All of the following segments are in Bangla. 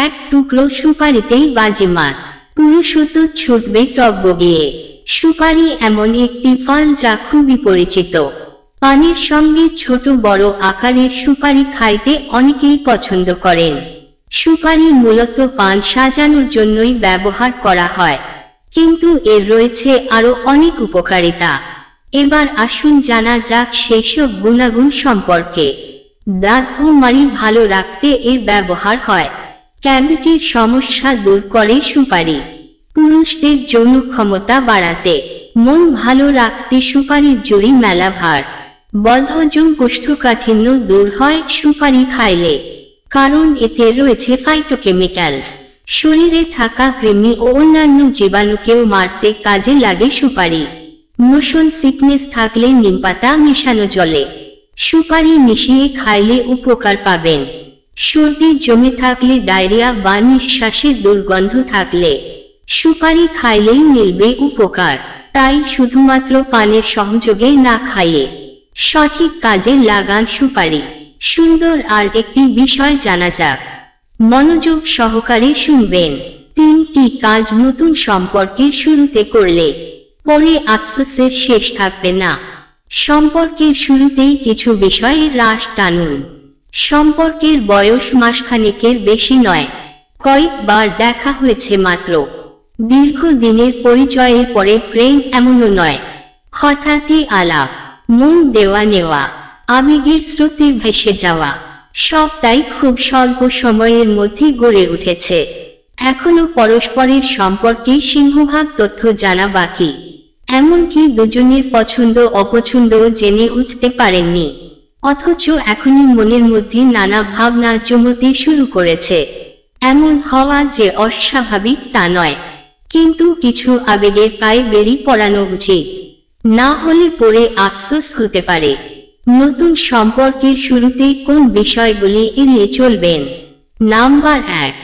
এক টুকরো সুপারিতেই বাজিমাত, পুরুষত্ব ছুটবে টগবগিয়ে। সুপারি এমন একটি ফল যা খুবই পরিচিত। পানের সঙ্গে ছোট বড় আকারের সুপারি খাইতে অনেকেই পছন্দ করেন। সুপারি মূলত পান সাজানোর জন্যই ব্যবহার করা হয়, কিন্তু এর রয়েছে আরো অনেক উপকারিতা। এবার আসুন জানা যাক সেসব গুণাগুণ সম্পর্কে। দাঁত ও মাড়ি ভালো রাখতে এর ব্যবহার হয়। ক্যাভিটির সমস্যা দূর করে সুপারি। পুরুষদের যৌন ক্ষমতা বাড়াতে, মন ভালো রাখতে সুপারির জুড়ি মেলা ভার। বদহজম কোষ্ঠকাঠিন্য দূর হয় সুপারি খাইলে, কারণ এতে রয়েছে ফাইটোকেমিক্যালস। শরীরে থাকা কৃমি ও অন্যান্য জীবাণুকেও মারতে কাজে লাগে সুপারি। মোশন সিকনেস থাকলে নিমপাতা মেশানো জলে সুপারি মিশিয়ে খাইলে উপকার পাবেন। সর্দি জমে থাকলে, ডায়রিয়া বা নিঃশ্বাসের দুর্গন্ধ থাকলে সুপারি খাইলেই মিলবে উপকার। তাই শুধুমাত্র পানের সহযোগে না খাইয়ে সঠিক কাজে লাগান সুপারি। সুন্দর আর একটি বিষয় জানা যাক, মনোযোগ সহকারে শুনবেন। 3টি কাজ নতুন সম্পর্কের শুরুতে করলে পরে আফসোসের শেষ থাকবে না। সম্পর্কের শুরুতেই কিছু বিষয়ে রাশ টানুন। সম্পর্কের বয়স মাসখানেকের বেশি নয়, কয়েকবার দেখা হয়েছে মাত্র। দীর্ঘদিনের পরিচয়ের পরে প্রেম এমনও নয়, হঠাৎই আলাপ, মন দেওয়া নেওয়া, আবেগের স্রোতে ভেসে যাওয়া, সবটাই খুব স্বল্প সময়ের মধ্যে গড়ে উঠেছে। এখনো পরস্পরের সম্পর্কে সিংহভাগ তথ্য জানা বাকি, এমনকি দুজনের পছন্দ অপছন্দও জেনে উঠতে পারেননি। অথচ এখনই মনের মধ্যে নানা ভাবনা জমতে শুরু করেছে। এমন হওয়া যে অস্বাভাবিক তা নয়, কিন্তু কিছু আবেগের পায়ে বেরি পড়ানো উচিত, না হলে পরে আফসোস হতে পারে। নতুন সম্পর্কের শুরুতেই কোন বিষয়গুলি এড়িয়ে চলবেন? নাম্বার 1,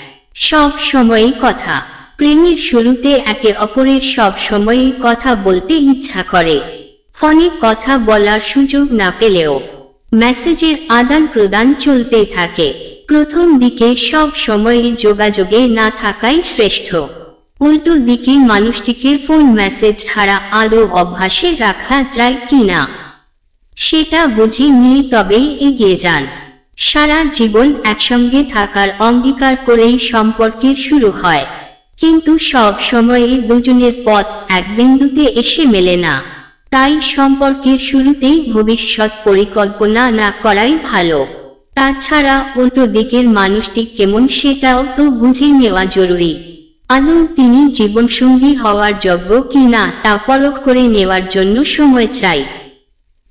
সব সময়ই কথা। প্রেমের শুরুতে একে অপরের সব সময়ই কথা বলতে ইচ্ছা করে। ফোনে কথা বলার সুযোগ না পেলেও মেসেজের আদান প্রদান চলতেই থাকে। প্রথম দিকে সব সময়ই যোগাযোগে না থাকাই শ্রেষ্ঠ। উল্টো দিকে মানুষটিকে ফোন মেসেজ ছাড়া আদৌ অভ্যাসে রাখা যায় কিনা সেটা বুঝে নিয়ে তবেই এগিয়ে যান। সারা জীবন একসঙ্গে থাকার অঙ্গীকার করেই সম্পর্কের শুরু হয়, কিন্তু সব সময়ে দুজনের পথ এক বিন্দুতে এসে মেলে না। তাই সম্পর্কের শুরুতেই ভবিষ্যৎ পরিকল্পনা না করাই ভালো। তাছাড়া উল্টো দিকের মানুষটি কেমন সেটাও তো বুঝে নেওয়া জরুরি। আদৌ তিনি জীবনসঙ্গী হওয়ার যোগ্য কিনা তা পরখ করে নেওয়ার জন্য সময় চাই।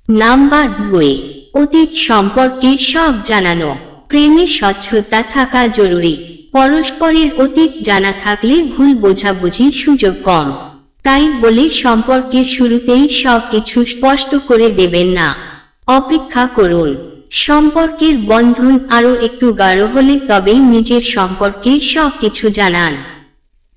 নাম্বার 2, অতীত সম্পর্কে সব জানানো। প্রেমে স্বচ্ছতা থাকা জরুরি। পরস্পরের অতীত জানা থাকলে ভুল বোঝাবুঝির সুযোগ কম। তাই বলে সম্পর্কের শুরুতেই সবকিছু স্পষ্ট করে দেবেন না, অপেক্ষা করুন। সম্পর্কের বন্ধন আরো একটু গাঢ় হলে তবেই নিজের সম্পর্কে সবকিছু জানান।